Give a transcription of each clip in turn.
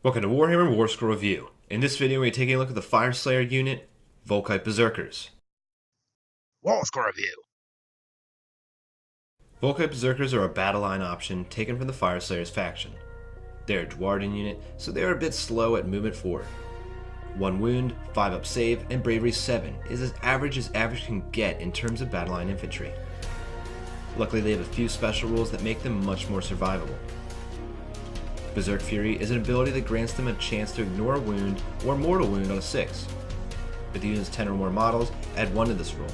Welcome to Warhammer Warscroll Review. In this video, we're taking a look at the Fire Slayer unit, Vulkite Berzerkers. Warscroll review. Vulkite Berzerkers are a battle line option taken from the Fire Slayers faction. They are a Dwarden unit, so they are a bit slow at movement forward. 1 wound, 5 up save, and bravery 7 is as average can get in terms of battle line infantry. Luckily, they have a few special rules that make them much more survivable. Berserk Fury is an ability that grants them a chance to ignore a wound or mortal wound on a 6. If the unit has 10 or more models, add 1 to this roll.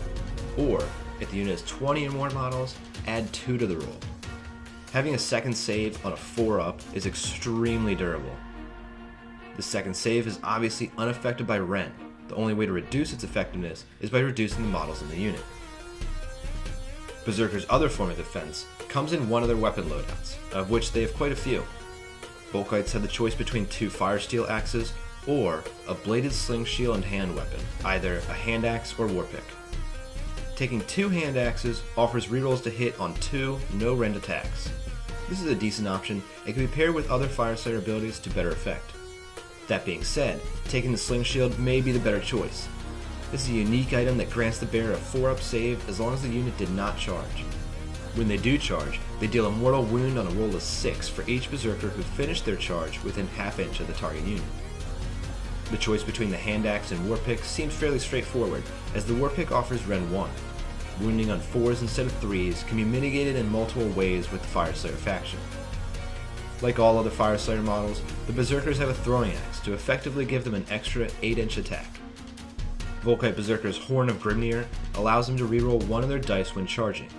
Or, if the unit has 20 or more models, add 2 to the roll. Having a second save on a 4-up is extremely durable. The second save is obviously unaffected by Ren. The only way to reduce its effectiveness is by reducing the models in the unit. Berserker's other form of defense comes in one of their weapon loadouts, of which they have quite a few. Vulkites have the choice between 2 fire steel axes or a bladed sling shield and hand weapon, either a hand axe or warpick. Taking 2 hand axes offers rerolls to hit on 2 no-rend attacks. This is a decent option and can be paired with other Fire Slayer abilities to better effect. That being said, taking the sling shield may be the better choice. This is a unique item that grants the bearer a 4-up save as long as the unit did not charge. When they do charge, they deal a mortal wound on a roll of 6 for each Berserker who finished their charge within ½ inch of the target unit. The choice between the hand axe and warpick seems fairly straightforward, as the warpick offers Ren 1. Wounding on 4s instead of 3s can be mitigated in multiple ways with the Fire Slayer faction. Like all other Fire Slayer models, the Berserkers have a throwing axe to effectively give them an extra 8-inch attack. Vulkite Berzerker's Horn of Grimnir allows them to reroll 1 of their dice when charging,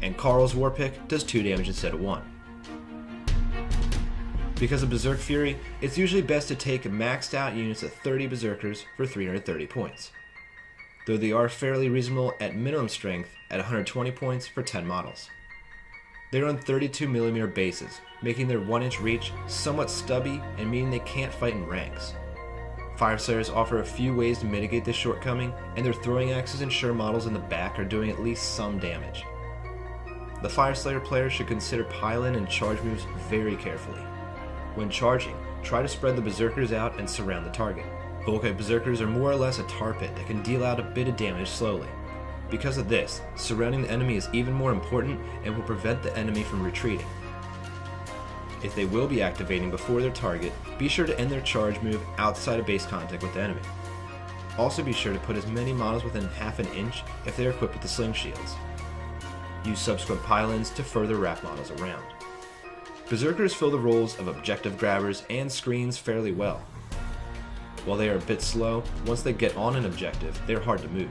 and Karl's Warpick does 2 damage instead of 1. Because of Berserk Fury, it's usually best to take maxed out units of 30 Berserkers for 330 points, though they are fairly reasonable at minimum strength at 120 points for 10 models. They are on 32mm bases, making their 1-inch reach somewhat stubby and meaning they can't fight in ranks. Fire Slayers offer a few ways to mitigate this shortcoming, and their throwing axes ensure models in the back are doing at least some damage. The Fire Slayer player should consider pile-in and charge moves very carefully. When charging, try to spread the Berserkers out and surround the target. Vulkite Berzerkers are more or less a tar pit that can deal out a bit of damage slowly. Because of this, surrounding the enemy is even more important and will prevent the enemy from retreating. If they will be activating before their target, be sure to end their charge move outside of base contact with the enemy. Also be sure to put as many models within ½ an inch if they are equipped with the sling shields. Use subsequent pile-ins to further wrap models around. Berserkers fill the roles of objective grabbers and screens fairly well. While they are a bit slow, once they get on an objective, they are hard to move.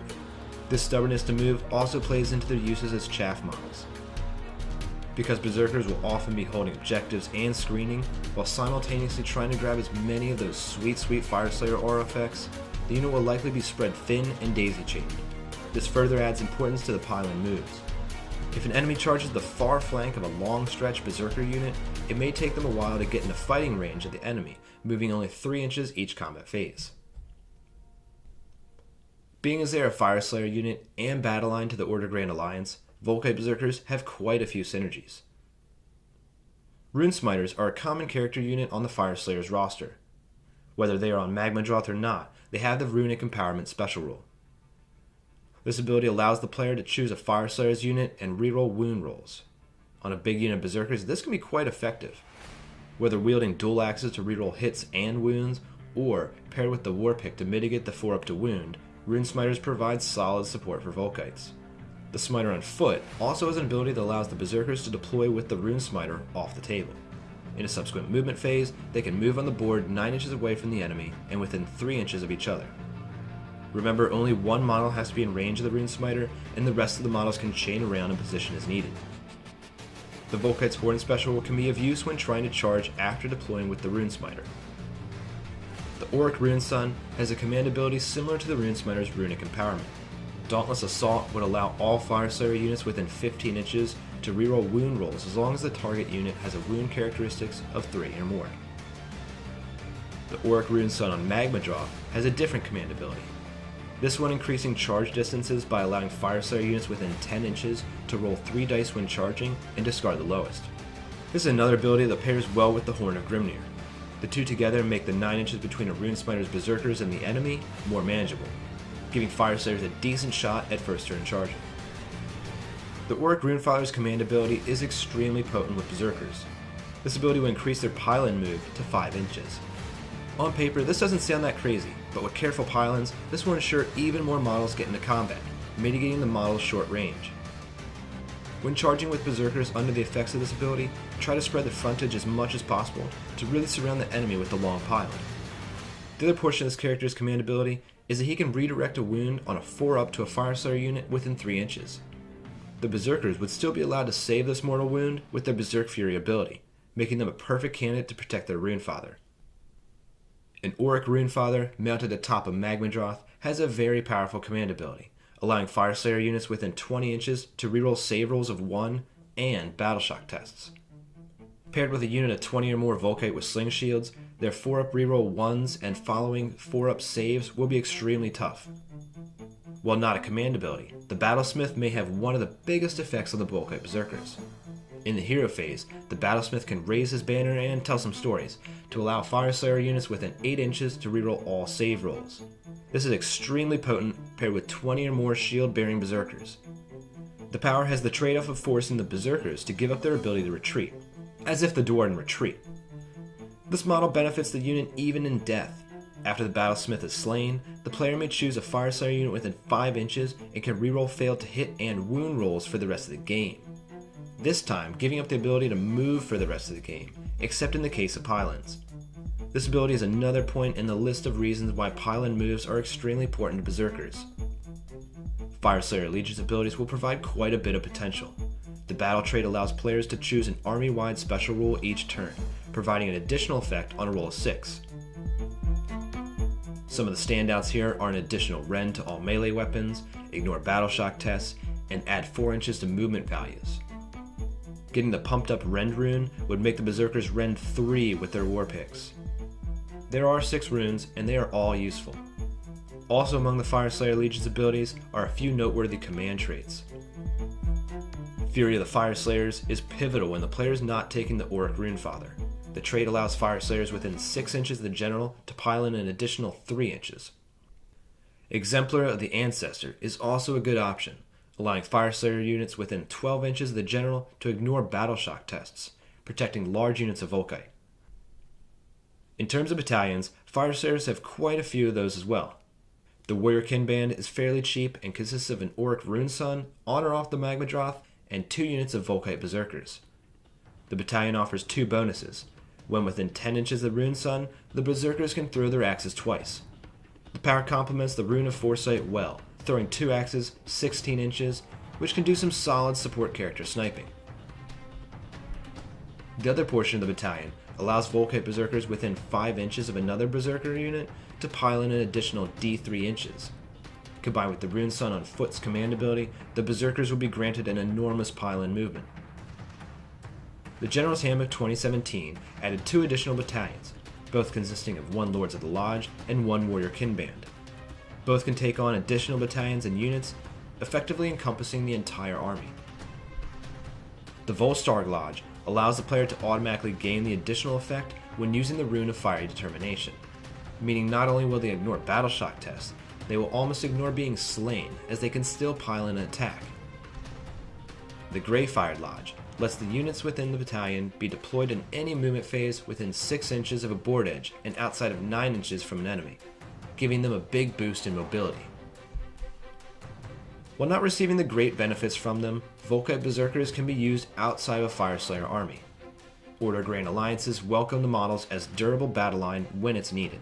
This stubbornness to move also plays into their uses as chaff models. Because Berserkers will often be holding objectives and screening, while simultaneously trying to grab as many of those sweet Fire Slayer aura effects, the unit will likely be spread thin and daisy-chained. This further adds importance to the pile-in moves. If an enemy charges the far flank of a long-stretch Berserker unit, it may take them a while to get into fighting range of the enemy, moving only 3 inches each combat phase. Being as they are a Fire Slayer unit and battle line to the Order Grand Alliance, Vulkite Berzerkers have quite a few synergies. Rune Smiters are a common character unit on the Fire Slayers roster. Whether they are on Magmadroth or not, they have the Runic Empowerment special rule. This ability allows the player to choose a Fire Slayers unit and reroll wound rolls. On a big unit of Berserkers, this can be quite effective. Whether wielding dual axes to reroll hits and wounds, or paired with the Warpick to mitigate the 4-up to wound, Rune Smiters provide solid support for Vulkites. The Smiter on foot also has an ability that allows the Berserkers to deploy with the Rune Smiter off the table. In a subsequent movement phase, they can move on the board 9 inches away from the enemy and within 3 inches of each other. Remember, only 1 model has to be in range of the Rune Smiter, and the rest of the models can chain around in position as needed. The Vulkite's Horn special can be of use when trying to charge after deploying with the Rune Smiter. The Auric Rune Sun has a command ability similar to the Rune Smiter's Runic Empowerment. Dauntless Assault would allow all Fire Slayer units within 15 inches to reroll wound rolls as long as the target unit has a wound characteristics of 3 or more. The Auric Rune Sun on Magmadroth has a different command ability. This one increasing charge distances by allowing Fire Slayer units within 10 inches to roll 3 dice when charging and discard the lowest. This is another ability that pairs well with the Horn of Grimnir. The two together make the 9 inches between a Rune Smiter's Berserkers and the enemy more manageable, giving Fyreslayers a decent shot at first turn charging. The Auric Runefather's command ability is extremely potent with Berserkers. This ability will increase their pylon move to 5 inches. On paper, this doesn't sound that crazy, but with careful pylons, this will ensure even more models get into combat, mitigating the model's short range. When charging with Berserkers under the effects of this ability, try to spread the frontage as much as possible to really surround the enemy with the long pylon. The other portion of this character's command ability is that he can redirect a wound on a 4-up to a Fyreslayer unit within 3 inches. The Berserkers would still be allowed to save this mortal wound with their Berserk Fury ability, making them a perfect candidate to protect their Runefather. An Auric Runefather mounted atop a Magmadroth has a very powerful command ability, allowing Fyreslayer units within 20 inches to reroll save rolls of 1 and Battleshock tests. Paired with a unit of 20 or more Vulkite with Sling Shields, their 4-up reroll 1s and following 4-up saves will be extremely tough. While not a command ability, the Battlesmith may have one of the biggest effects on the Vulkite Berzerkers. In the hero phase, the Battlesmith can raise his banner and tell some stories, to allow Fyreslayer units within 8 inches to reroll all save rolls. This is extremely potent paired with 20 or more shield-bearing Berserkers. The power has the trade-off of forcing the Berserkers to give up their ability to retreat, as if the Dwarden retreat. This model benefits the unit even in death. After the Battlesmith is slain, the player may choose a Fyreslayer unit within 5 inches and can reroll failed to hit and wound rolls for the rest of the game. This time giving up the ability to move for the rest of the game, except in the case of pylons. This ability is another point in the list of reasons why pylon moves are extremely important to Berserkers. Fyreslayer Legion's abilities will provide quite a bit of potential. The battle trait allows players to choose an army-wide special rule each turn, providing an additional effect on a roll of 6. Some of the standouts here are an additional rend to all melee weapons, ignore Battleshock tests, and add 4 inches to movement values. Getting the pumped up Rend rune would make the Berserkers Rend 3 with their war picks. There are 6 runes, and they are all useful. Also among the Fyreslayer Legion's abilities are a few noteworthy command traits. Fury of the Fyreslayers is pivotal when the player is not taking the Auric Runefather. The trait allows Fyreslayers within 6 inches of the general to pylon an additional 3 inches. Exemplar of the Ancestor is also a good option, allowing Fyreslayer units within 12 inches of the general to ignore Battleshock tests, protecting large units of Vulkite. In terms of battalions, Fyreslayers have quite a few of those as well. The Warrior Kin Band is fairly cheap and consists of an Auric Rune Sun, on or off the Magmadroth, and 2 units of Vulkite Berzerkers. The battalion offers 2 bonuses. When within 10 inches of the Rune Sun, the Berserkers can throw their axes twice. The power complements the Rune of Foresight well, throwing 2 axes 16 inches, which can do some solid support character sniping. The other portion of the battalion allows Vulkite Berzerkers within 5 inches of another Berserker unit to pylon an additional D3 inches. Combined with the Rune Sun on Foot's command ability, the Berserkers will be granted an enormous pylon movement. The General's Handbook 2017 added 2 additional battalions, both consisting of 1 Lords of the Lodge and 1 Warrior Kin Band. Both can take on additional battalions and units, effectively encompassing the entire army. The Volstarg Lodge allows the player to automatically gain the additional effect when using the Rune of Fiery Determination, meaning not only will they ignore Battleshock tests, they will almost ignore being slain, as they can still pylon an attack. The Greyfired Lodge lets the units within the battalion be deployed in any movement phase within 6 inches of a board edge and outside of 9 inches from an enemy, giving them a big boost in mobility. While not receiving the great benefits from them, Vulkite Berzerkers can be used outside of a Fyreslayer army. Order Grand Alliances welcome the models as durable battle line when it's needed.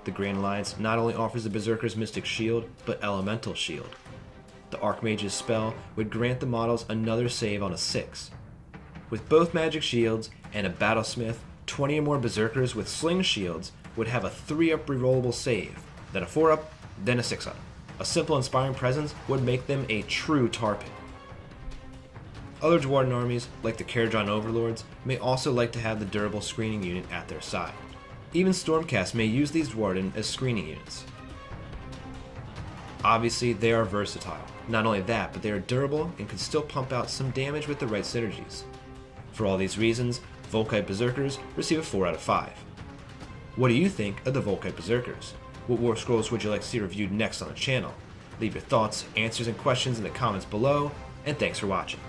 The Grand Alliance not only offers the Berserker's Mystic Shield, but Elemental Shield. The Archmage's spell would grant the models another save on a 6. With both magic shields and a Battlesmith, 20 or more Berserkers with Sling Shields would have a 3-up rerollable save, then a 4-up, then a 6-up. A simple inspiring presence would make them a true tar pit. Other Dwarden armies, like the Caradron Overlords, may also like to have the durable screening unit at their side. Even Stormcast may use these Dwarden as screening units. Obviously, they are versatile. Not only that, but they are durable and can still pump out some damage with the right synergies. For all these reasons, Vulkite Berzerkers receive a 4 out of 5. What do you think of the Vulkite Berzerkers? What war scrolls would you like to see reviewed next on the channel? Leave your thoughts, answers, and questions in the comments below, and thanks for watching.